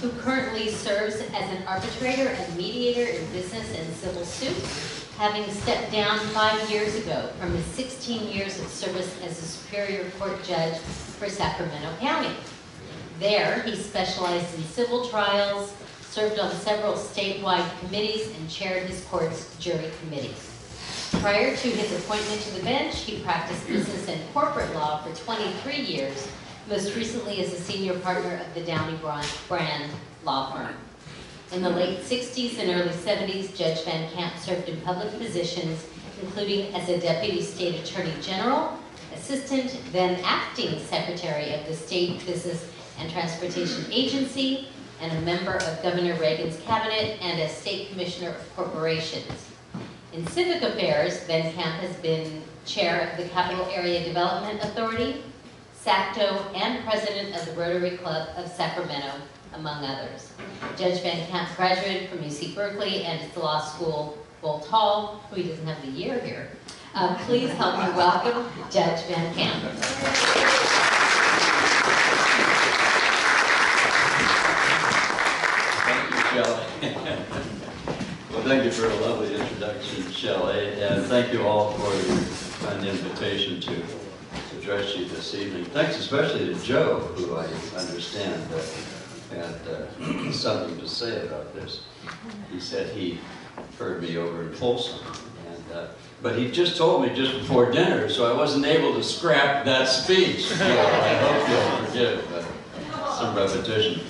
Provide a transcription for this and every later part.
who currently serves as an arbitrator and mediator in business and civil suits, having stepped down 5 years ago from his 16 years of service as a Superior Court judge for Sacramento County. There, he specialized in civil trials, served on several statewide committees, and chaired his court's jury committees. Prior to his appointment to the bench, he practiced business and corporate law for 23 years, most recently as a senior partner of the Downey Brand law firm. In the late 60s and early 70s, Judge Van Camp served in public positions, including as a Deputy State Attorney General, Assistant, then Acting Secretary of the State Business and Transportation Agency, and a member of Governor Reagan's cabinet and as State Commissioner of Corporations. In civic affairs, Van Camp has been chair of the Capital Area Development Authority, SACTO, and president of the Rotary Club of Sacramento, among others. Judge Van Camp graduated from UC Berkeley and his law school, Bolt Hall, who he doesn't have the year here. Please help me welcome Judge Van Camp. Shelley. Well, thank you for a lovely introduction, Shelley, and thank you all for your kind invitation to address you this evening. Thanks especially to Joe, who I understand had something to say about this. He said he heard me over in Folsom, but he just told me just before dinner, so I wasn't able to scrap that speech. So I hope you'll forgive some repetition.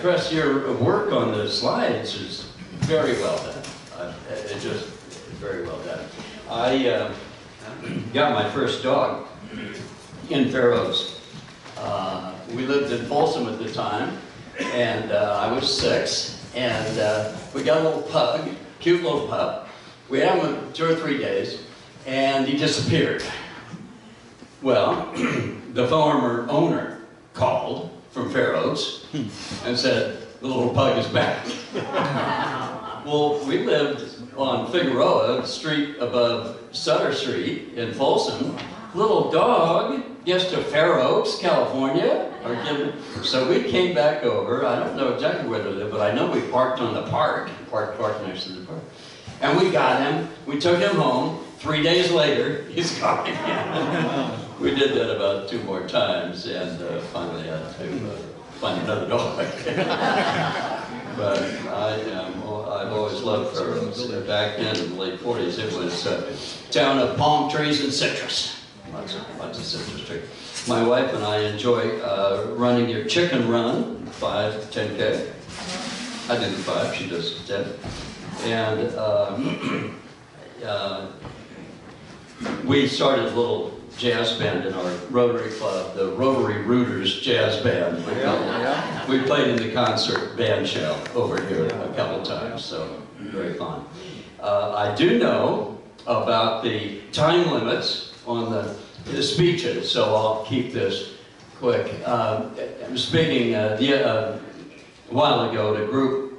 Chris, your work on the slides is very well done. It's just very well done. I got my first dog in Fair Oaks. We lived in Folsom at the time, and I was 6, and we got a little pug, cute little pup. We had him 2 or 3 days, and he disappeared. Well, the former owner called from Fair Oaks and said, the little pug is back. Well, we lived on Figueroa, the street above Sutter Street in Folsom. Little dog gets to Fair Oaks, California. So we came back over. I don't know exactly where they live, but I know we parked on the park next to the park. And we got him. We took him home. 3 days later, he's gone again. We did that about 2 more times, and finally had to find another dog. But I've always loved Fair Oaks. Back then, in the late 40s, it was a town of palm trees and citrus. Lots of citrus trees. My wife and I enjoy running your chicken run, 5, 10K. I do the 5, she does 10. And we started a little jazz band in our Rotary Club, the Rotary Rooters Jazz Band. We played in the concert band shell over here a couple times, so very fun. I do know about the time limits on the speeches, so I'll keep this quick. I was speaking a while ago at a group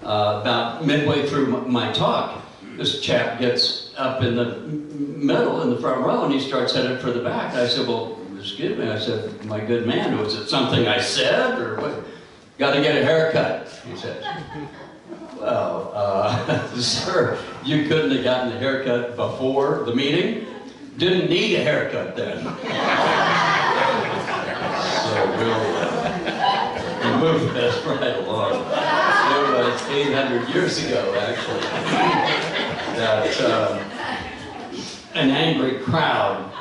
about midway through my talk. This chap gets up in the middle, in the front row, and he starts headed for the back. I said, well, excuse me. I said, my good man, was it something I said, or what? Got to get a haircut, he said. Well, sir, you couldn't have gotten a haircut before the meeting? Didn't need a haircut then. So we'll move this right along. It was 800 years ago, actually, that an angry crowd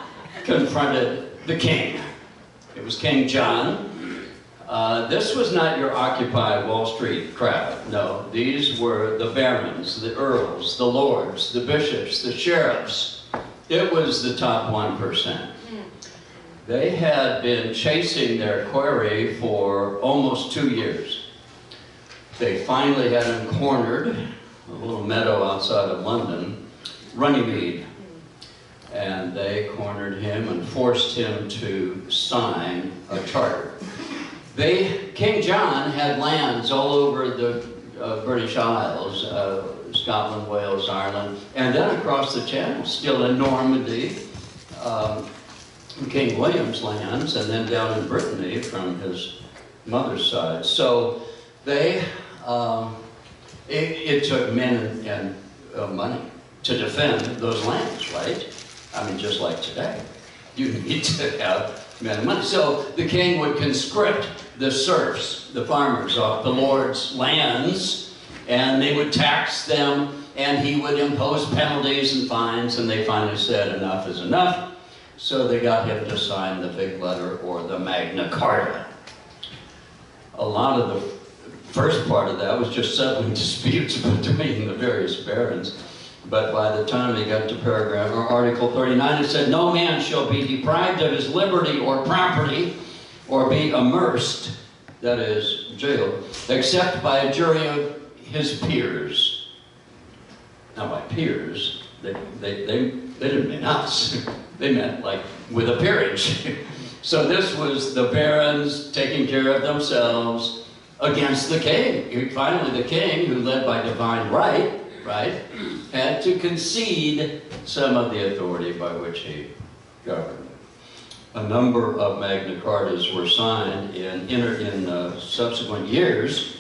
confronted the king. It was King John. This was not your Occupy Wall Street crowd. No, these were the barons, the earls, the lords, the bishops, the sheriffs. It was the top 1%. They had been chasing their quarry for almost 2 years. They finally had him cornered, a little meadow outside of London, Runnymede. And they cornered him and forced him to sign a charter. King John had lands all over the British Isles, Scotland, Wales, Ireland, and then across the Channel, still in Normandy, King William's lands, and then down in Brittany from his mother's side. So They, it took men and money to defend those lands, right? I mean, just like today. You need to have men and money. So the king would conscript the serfs, the farmers, off the Lord's lands, and they would tax them, and he would impose penalties and fines, and they finally said enough is enough. So they got him to sign the big letter, or the Magna Carta. A lot of the first part of that was just settling disputes between the various barons. But by the time he got to paragraph or Article 39, it said, "No man shall be deprived of his liberty or property, or be immersed," that is, jailed, "except by a jury of his peers." Now, by peers, they didn't mean us. They meant like with a peerage. So this was the barons taking care of themselves against the king. Finally, the king, who led by divine right, had to concede some of the authority by which he governed. A number of Magna Cartas were signed in subsequent years.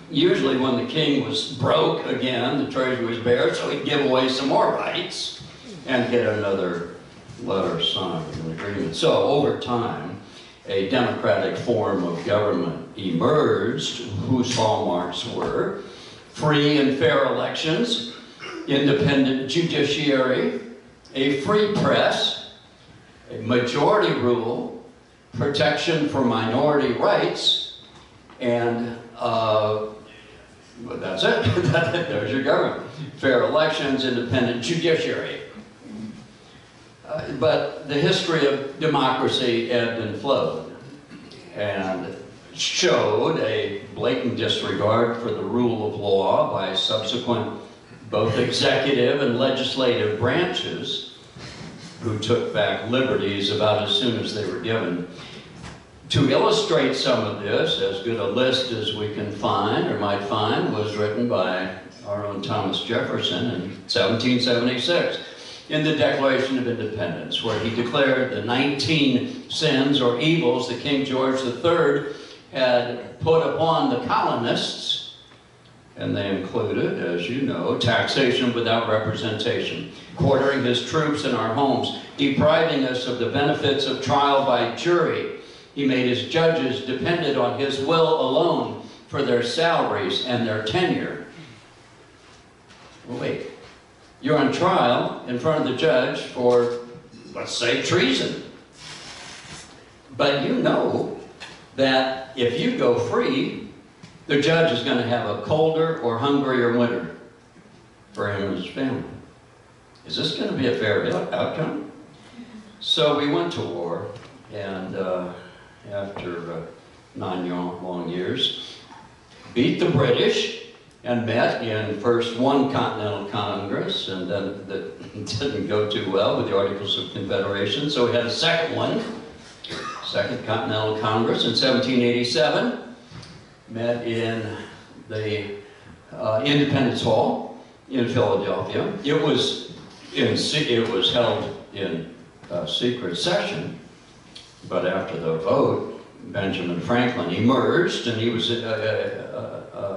Usually when the king was broke again, the treasury was bare, so he'd give away some more rights and get another letter signed, an agreement. So over time, a democratic form of government emerged, whose hallmarks were free and fair elections, independent judiciary, a free press, a majority rule, protection for minority rights, and but that's it. There's your government. Fair elections, independent judiciary. But the history of democracy ebbed and flowed, and showed a blatant disregard for the rule of law by subsequent both executive and legislative branches, who took back liberties about as soon as they were given. To illustrate some of this, as good a list as we can find, or might find, was written by our own Thomas Jefferson in 1776 in the Declaration of Independence, where he declared the 19 sins or evils that King George III had put upon the colonists, and they included, as you know, taxation without representation, quartering his troops in our homes, depriving us of the benefits of trial by jury. He made his judges dependent on his will alone for their salaries and their tenure. Well, wait, you're on trial in front of the judge for, let's say, treason. But you know that if you go free, the judge is going to have a colder or hungrier winter for him and his family. Is this going to be a fair outcome? So we went to war, and after 9 long years, beat the British, and met in first one Continental Congress, and then that didn't go too well with the Articles of Confederation, so we had a second one, Second Continental Congress in 1787, met in the Independence Hall in Philadelphia. It was held in secret session, but after the vote, Benjamin Franklin emerged, and he was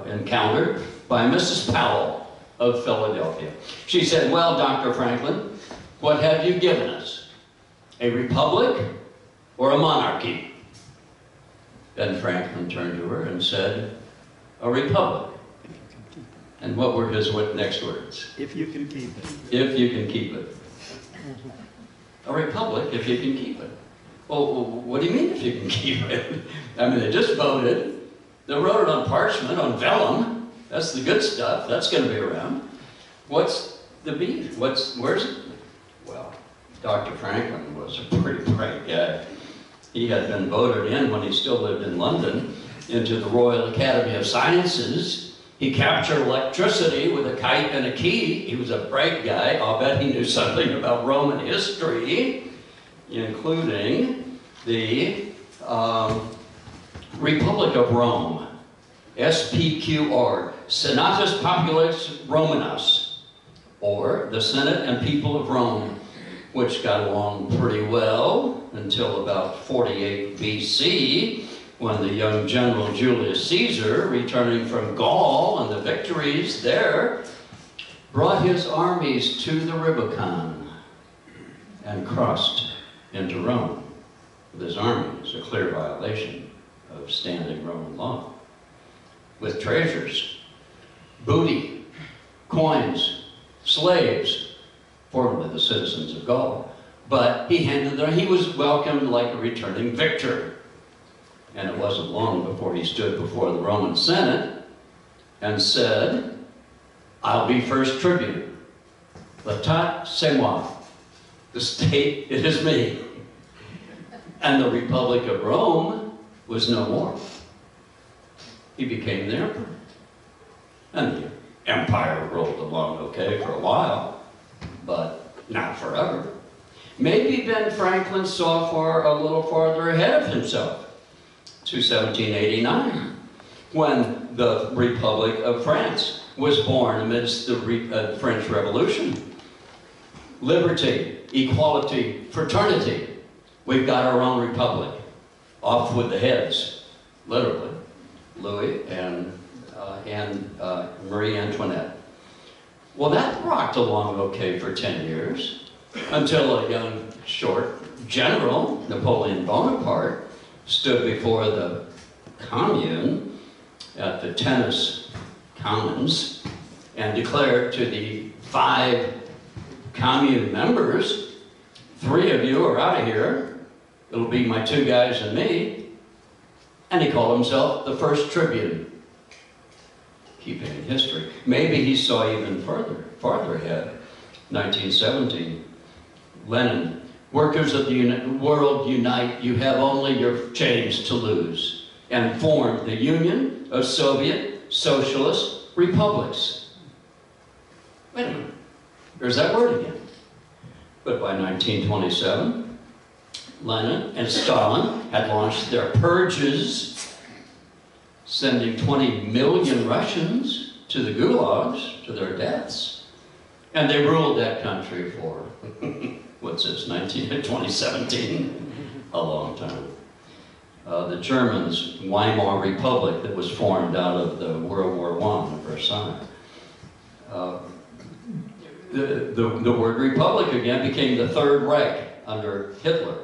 encountered by Mrs. Powell of Philadelphia. She said, "Well, Dr. Franklin, what have you given us? A republic or a monarchy?" Then Franklin turned to her and said, "A republic." And what were his next words? If you can keep it. If you can keep it. A republic if you can keep it. Well, what do you mean if you can keep it? I mean, they just voted. They wrote it on parchment, on vellum. That's the good stuff. That's going to be around. What's the beef? Where's it? Well, Dr. Franklin was a pretty bright guy. He had been voted in, when he still lived in London, into the Royal Academy of Sciences. He captured electricity with a kite and a key. He was a bright guy. I'll bet he knew something about Roman history, including the Republic of Rome, SPQR, Senatus Populus Romanus, or the Senate and People of Rome, which got along pretty well until about 48 BC, when the young general Julius Caesar, returning from Gaul and the victories there, brought his armies to the Rubicon and crossed into Rome with his armies, a clear violation of standing Roman law, with treasures, booty, coins, slaves, formerly the citizens of Gaul. But he was welcomed like a returning victor. And it wasn't long before he stood before the Roman Senate and said, "I'll be first tribune. L'État, c'est moi." The state, it is me. And the Republic of Rome was no more. He became the emperor. And the empire rolled along okay for a while, but not forever. Maybe Ben Franklin saw a little farther ahead of himself, to 1789, when the Republic of France was born amidst the French Revolution. Liberty, equality, fraternity. We've got our own republic. Off with the heads, literally. Louis and Marie Antoinette. Well, that rocked along okay for 10 years, until a young, short general, Napoleon Bonaparte, stood before the Commune at the tennis commons and declared to the 5 Commune members, 3 of you are out of here. It'll be my 2 guys and me. And he called himself the first tribune. Keeping in history. Maybe he saw even farther ahead. 1917, Lenin, "Workers of the world unite, you have only your chains to lose," and formed the Union of Soviet Socialist Republics. Wait a minute, there's that word again. But by 1927, Lenin and Stalin had launched their purges, sending 20 million Russians to the gulags, to their deaths. And they ruled that country for, what's this, 2017? A long time. The Germans, Weimar Republic, that was formed out of the World War I, Versailles. The word republic again became the Third Reich under Hitler.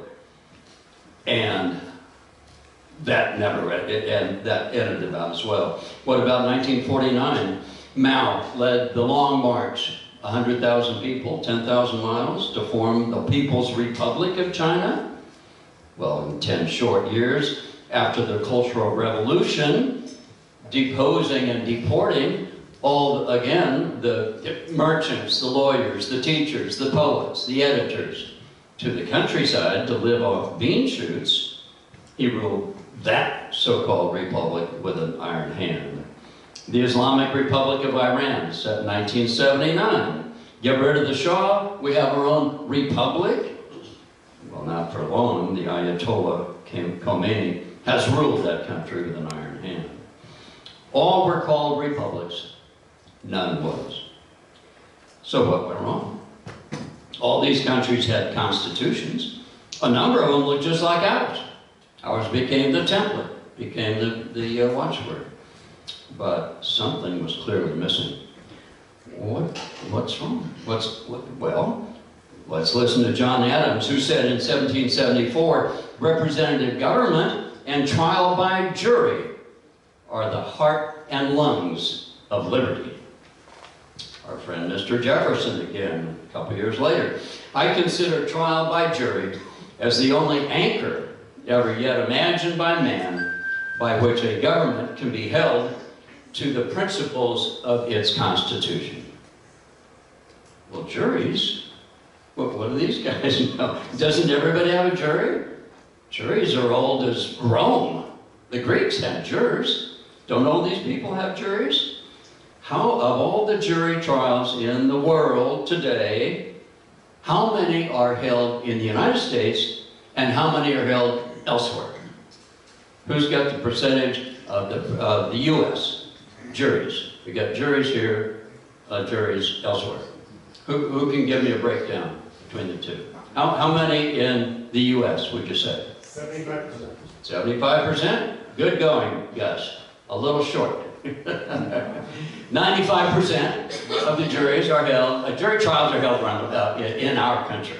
And that that ended about as well. What about 1949? Mao led the Long March, 100,000 people, 10,000 miles, to form the People's Republic of China. Well, in 10 short years, after the Cultural Revolution, deposing and deporting the merchants, the lawyers, the teachers, the poets, the editors, to the countryside to live off bean shoots, he ruled that so-called republic with an iron hand. The Islamic Republic of Iran, set in 1979. Get rid of the Shah, we have our own republic. Well, not for long. The Ayatollah Khomeini has ruled that country with an iron hand. All were called republics. None was. So what went wrong? All these countries had constitutions. A number of them looked just like ours. Ours became the template, became the watchword. But something was clearly missing. What's wrong? Well, let's listen to John Adams, who said in 1774, representative government and trial by jury are the heart and lungs of liberty. Our friend Mr. Jefferson again, a couple years later. I consider trial by jury as the only anchor ever yet imagined by man by which a government can be held to the principles of its constitution. Well, juries, what do these guys know? Doesn't everybody have a jury? Juries are old as Rome. The Greeks had jurors. Don't all these people have juries? How, of all the jury trials in the world today, how many are held in the United States and how many are held elsewhere? Who's got the percentage of the U.S. juries? We got juries here, juries elsewhere. Who can give me a breakdown between the two? How many in the U.S. would you say? 75%. 75%? Good going, Gus. A little short. 95% of the juries are held, jury trials are held around in our country.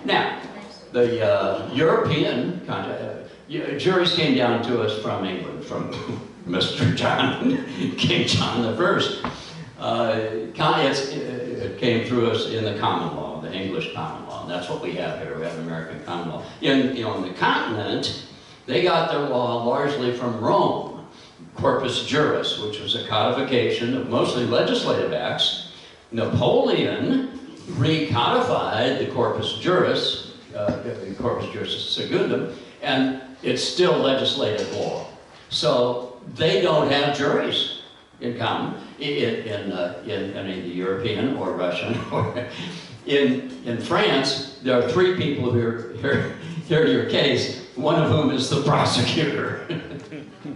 Now, the European juries came down to us from England, from Mr. King John I. It came through us in the common law, the English common law, and that's what we have here. We have American common law. On the continent, they got their law largely from Rome. Corpus juris, which was a codification of mostly legislative acts. Napoleon recodified the Corpus Juris Secundum, and it's still legislative law. So they don't have juries in common in any of the European or Russian. In France, there are 3 people who hear your case, one of whom is the prosecutor.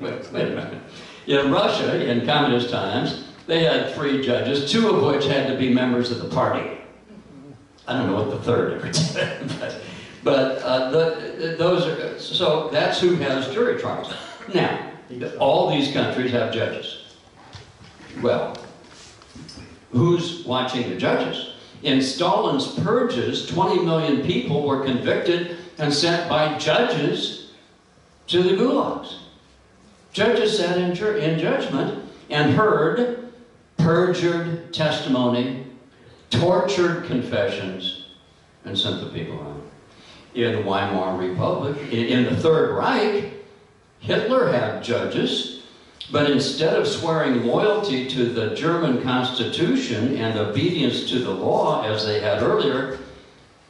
Wait a minute. In Russia, in communist times, they had 3 judges, 2 of which had to be members of the party. I don't know what the third ever did, but those are, so that's who has jury trials. Now, all these countries have judges. Well, who's watching the judges? In Stalin's purges, 20 million people were convicted and sent by judges to the gulags. Judges sat in judgment and heard perjured testimony, tortured confessions, and sent the people out. In the Weimar Republic, in the Third Reich, Hitler had judges, but instead of swearing loyalty to the German Constitution and obedience to the law as they had earlier,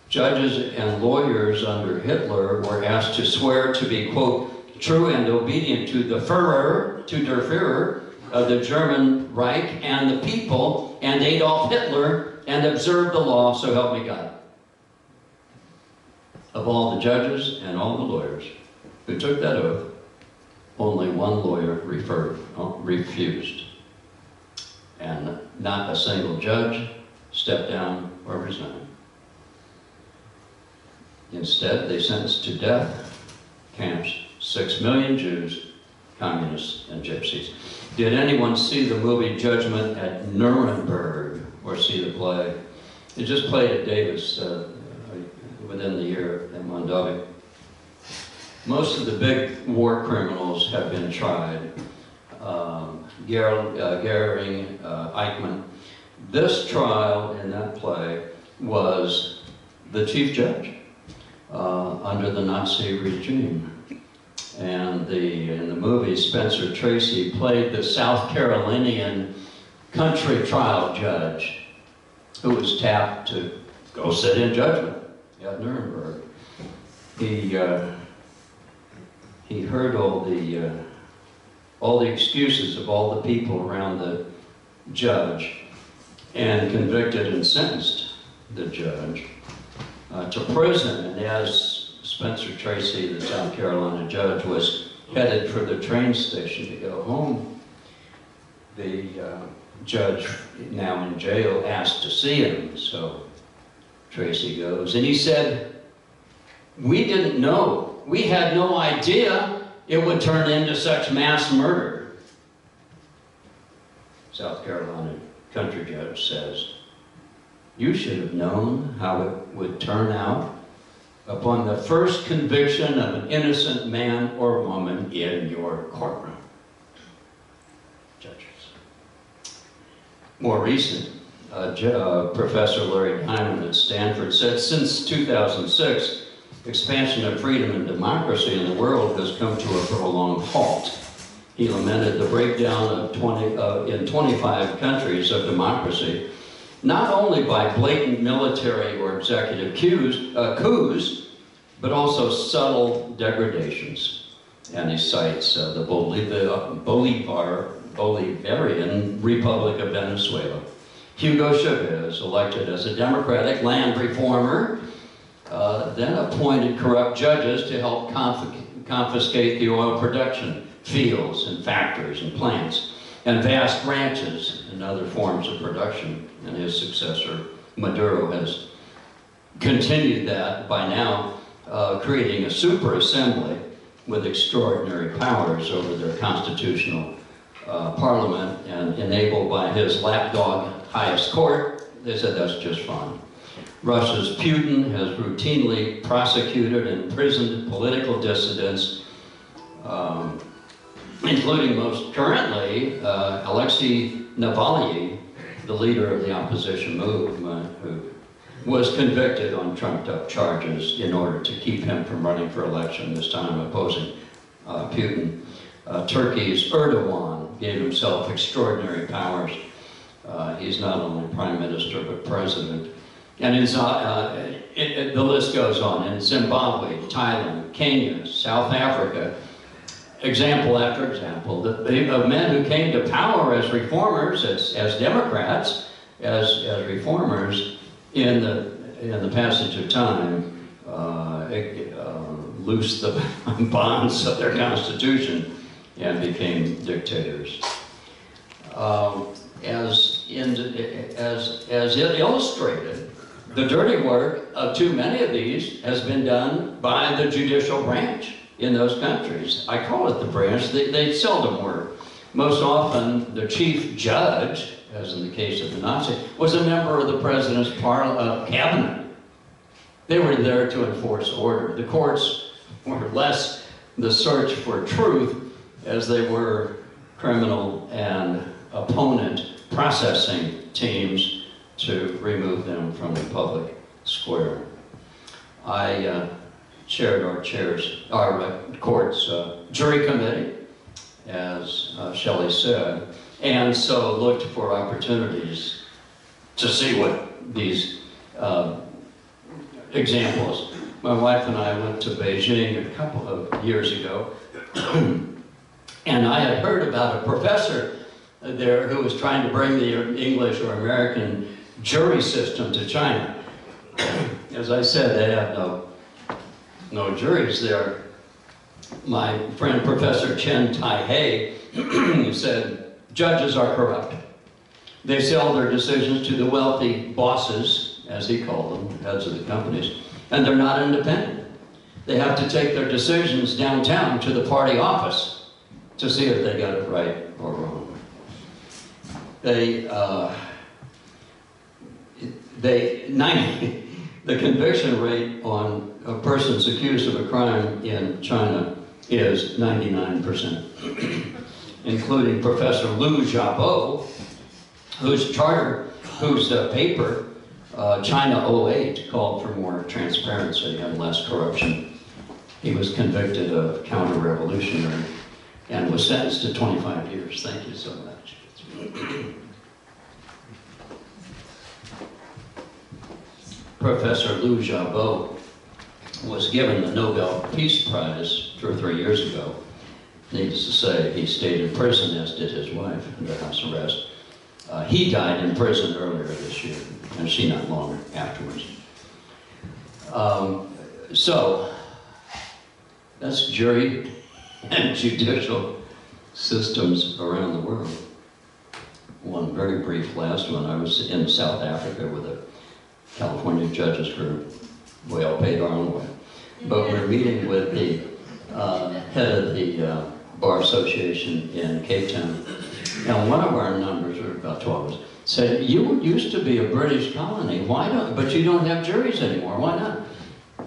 judges and lawyers under Hitler were asked to swear to be, quote, true and obedient to the Führer, to der Führer of the German Reich and the people and Adolf Hitler, and observe the law, so help me God. Of all the judges and all the lawyers who took that oath, only one lawyer refused. And not a single judge stepped down or resigned. Instead, they sentenced to death camps 6 million Jews, communists, and gypsies. Did anyone see the movie Judgment at Nuremberg or see the play? It just played at Davis within the year in Mondovi. Most of the big war criminals have been tried. Goering, Eichmann. This trial in that play was the chief judge under the Nazi regime. And in the movie, Spencer Tracy played the South Carolinian country trial judge who was tapped to go sit in judgment at Nuremberg. He heard all the excuses of all the people around the judge and convicted and sentenced the judge to prison. And as Spencer Tracy, the South Carolina judge, was headed for the train station to go home, the judge, now in jail, asked to see him. So Tracy goes, and he said, "We didn't know. We had no idea it would turn into such mass murder." South Carolina country judge says, "You should have known how it would turn out upon the first conviction of an innocent man or woman in your courtroom." Judges. More recent, Professor Larry Diamond at Stanford said, since 2006, expansion of freedom and democracy in the world has come to a prolonged halt. He lamented the breakdown of in 25 countries of democracy, not only by blatant military or executive coups, but also subtle degradations. And he cites the Bolivarian Republic of Venezuela. Hugo Chavez, elected as a Democratic land reformer, then appointed corrupt judges to help confiscate the oil production fields and factories and plants and vast ranches and other forms of production. And his successor, Maduro, has continued that by now creating a super assembly with extraordinary powers over their constitutional parliament, and enabled by his lapdog highest court, they said that's just fine. Russia's Putin has routinely prosecuted and imprisoned political dissidents, including most currently Alexei Navalny, the leader of the opposition movement, who was convicted on trumped-up charges in order to keep him from running for election, this time opposing Putin. Turkey's Erdogan gave himself extraordinary powers. He's not only prime minister, but president. And the list goes on. In Zimbabwe, Thailand, Kenya, South Africa, example after example, of men who came to power as reformers, as Democrats, as reformers, in the passage of time, loosed the bonds of their constitution and became dictators. As illustrated, the dirty work of too many of these has been done by the judicial branch in those countries. I call it the branch. They seldom were. Most often, the chief judge, as in the case of the Nazi, was a member of the president's cabinet. They were there to enforce order. The courts were less the search for truth as they were criminal and opponent processing teams to remove them from the public square. I chaired our court's jury committee, as Shelley said, and so looked for opportunities to see what these examples. My wife and I went to Beijing a couple of years ago, and I had heard about a professor there who was trying to bring the English or American jury system to China. As I said, they have no juries there. My friend Professor Chen Tai-Hei said, judges are corrupt. They sell their decisions to the wealthy bosses, as he called them, heads of the companies, and they're not independent. They have to take their decisions downtown to the party office to see if they got it right or wrong. The conviction rate on persons accused of a crime in China is 99%, including Professor Liu Xiaobo, whose paper, China 08, called for more transparency and less corruption. He was convicted of counter-revolutionary and was sentenced to 25 years. Thank you so much. Professor Liu Xiaobo was given the Nobel Peace Prize 2 or 3 years ago. Needless to say, he stayed in prison, as did his wife, under house arrest. He died in prison earlier this year, and she not long afterwards. So, that's jury and judicial systems around the world. One very brief last one, I was in South Africa with a California judges group. We all paid our own way. But we're meeting with the head of the Bar Association in Cape Town. And one of our numbers, or about 12 of us, said, you used to be a British colony, but you don't have juries anymore, why not?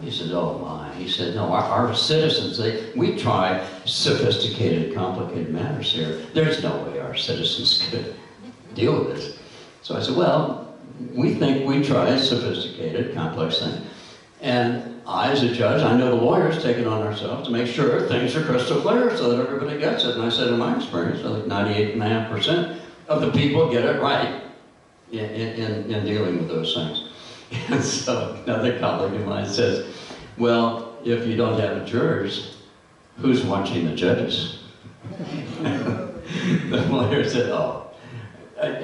He said, oh my. He said, no, our citizens, we try sophisticated, complicated matters here. There's no way our citizens could deal with this. So I said, well, we think we try sophisticated, complex things. And I, as a judge, I know the lawyers take it on ourselves to make sure things are crystal clear so that everybody gets it. And I said, in my experience, I think 98.5% of the people get it right in dealing with those things. And so another colleague of mine says, well, if you don't have jurors, who's watching the judges? The lawyer said, oh,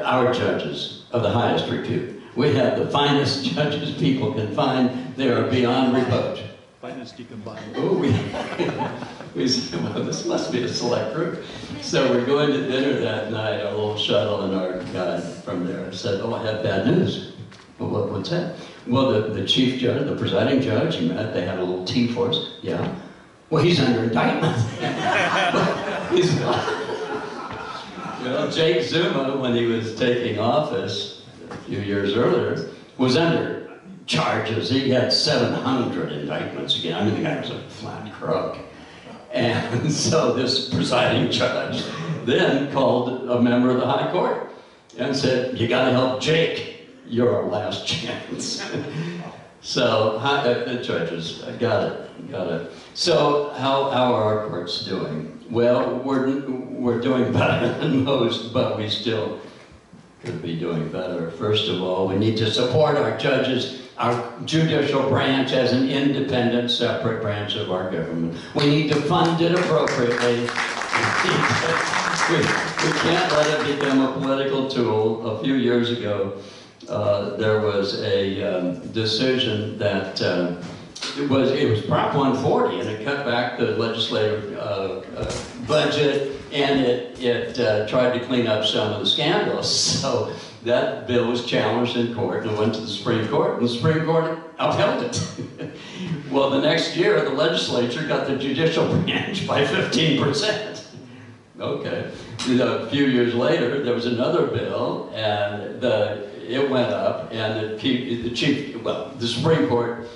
our judges of the highest repute. We have the finest judges people can find. They are beyond reproach. Finest you can find. Oh, we said, well, this must be a select group. So we're going to dinner that night, a little shuttle, and our guide from there said, oh, I have bad news. Well, what's that? Well, the chief judge, the presiding judge, he met, they had a little tea for us. Yeah. Well, he's under indictment. Well, Jake Zuma, when he was taking office a few years earlier, was under charges. He had 700 indictments again. I mean, the guy was a flat crook. And so this presiding judge then called a member of the High Court and said, you gotta help Jake. You're our last chance. So, the judges, got it. So, how are our courts doing? Well, we're doing better than most, but we still could be doing better. First of all, we need to support our judges, our judicial branch as an independent, separate branch of our government. We need to fund it appropriately. We can't let it become a political tool. A few years ago, there was a decision that it was Prop 140, and it cut back the legislative budget, and it tried to clean up some of the scandals. So that bill was challenged in court, and it went to the Supreme Court, and the Supreme Court upheld it. Well, the next year, the legislature got the judicial branch by 15%. Okay. A few years later, there was another bill, and it went up, and the Supreme Court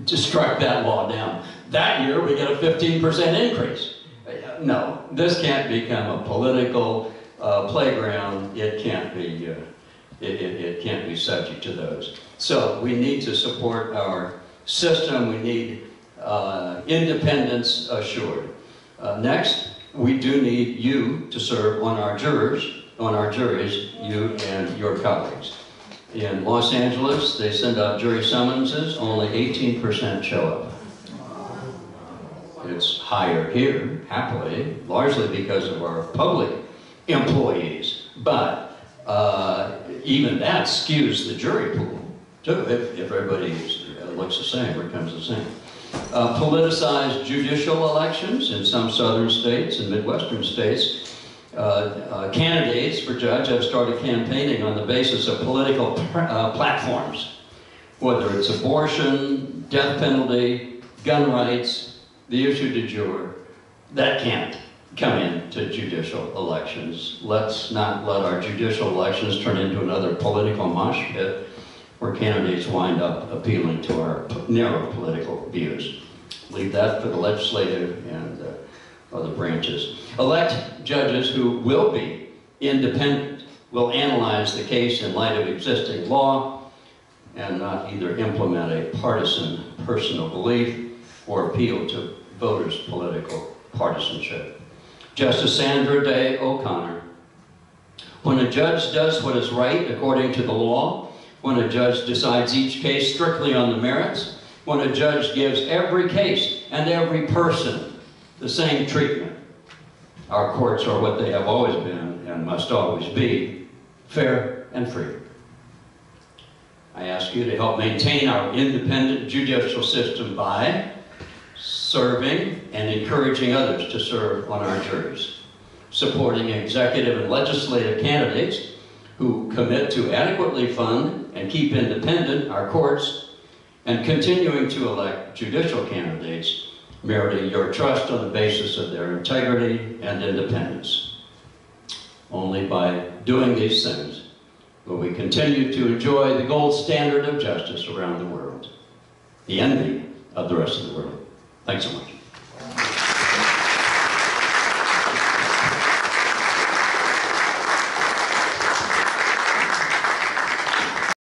just struck that law down. That year, we got a 15% increase. No, this can't become a political playground. It can't be. It can't be subject to those. So we need to support our system. We need independence assured. Next, we do need you to serve on our juries, you and your colleagues. In Los Angeles, they send out jury summonses, only 18% show up. It's higher here, happily, largely because of our public employees. But even that skews the jury pool, too, if everybody looks the same or becomes the same. Politicized judicial elections in some southern states and Midwestern states. Candidates for judge have started campaigning on the basis of political platforms, whether it's abortion, death penalty, gun rights, the issue du jour. That can't come into judicial elections. Let's not let our judicial elections turn into another political mosh pit where candidates wind up appealing to our narrow political views. Leave that for the legislative and other branches. Elect judges who will be independent, will analyze the case in light of existing law, and not either implement a partisan personal belief or appeal to voters' political partisanship. Justice Sandra Day O'Connor. When a judge does what is right according to the law, when a judge decides each case strictly on the merits, when a judge gives every case and every person the same treatment, our courts are what they have always been and must always be, fair and free. I ask you to help maintain our independent judicial system by serving and encouraging others to serve on our juries, supporting executive and legislative candidates who commit to adequately fund and keep independent our courts, and continuing to elect judicial candidates meriting your trust on the basis of their integrity and independence. Only by doing these things will we continue to enjoy the gold standard of justice around the world, the envy of the rest of the world. Thanks so much.